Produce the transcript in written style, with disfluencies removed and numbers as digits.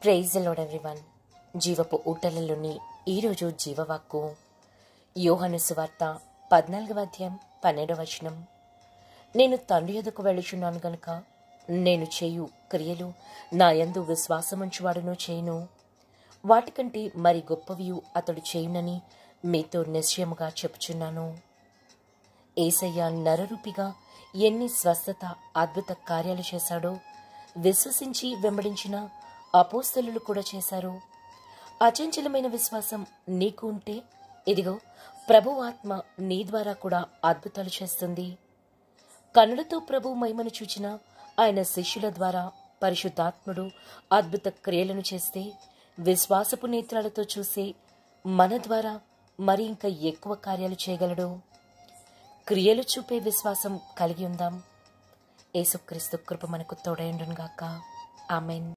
Praise the lord everyone. జీవపు ఊటలలోని ఈరోజు జీవవాక్కు యోహాను సువార్త 14వ అధ్యాయం 12వ వచనం. నేను తండ్రి యొద్దకు వెళ్ళుచున్నాను గనుక నేను చేయు క్రియలు నా యందు విశ్వాసముంచువాడును చేయును, వాటికంటే మరి గొప్పవి అతడు చేయునని మీతో నిశ్చయముగా చెప్పుచున్నాను. యేసయ్య నరరూపిగా ఎన్ని స్వస్థత అద్భుత కార్యాలు చేశాడో విశ్వసించి వెంబడించిన అపోస్తలులు కూడా చేశారు. అచంచలమైన విశ్వాసం నీకు ఉంటే ఇదిగో ప్రభు ఆత్మ నీ ద్వారా కూడా అద్భుతాలు చేస్తుంది. కన్నులతో ప్రభు మహిమను చూచిన ఆయన శిష్యుల ద్వారా పరిశుద్ధాత్ముడు అద్భుత క్రియలను చేస్తే విశ్వాసపు నేత్రాలతో చూసే మన ద్వారా మరి ఇంకా ఎక్కువ కార్యాలు చేయగలడు. క్రియలు చూపే విశ్వాసం కలిగి ఉందాం. యేసుక్రీస్తు కృప మనకు తోడైండును గాక. ఆమేన్.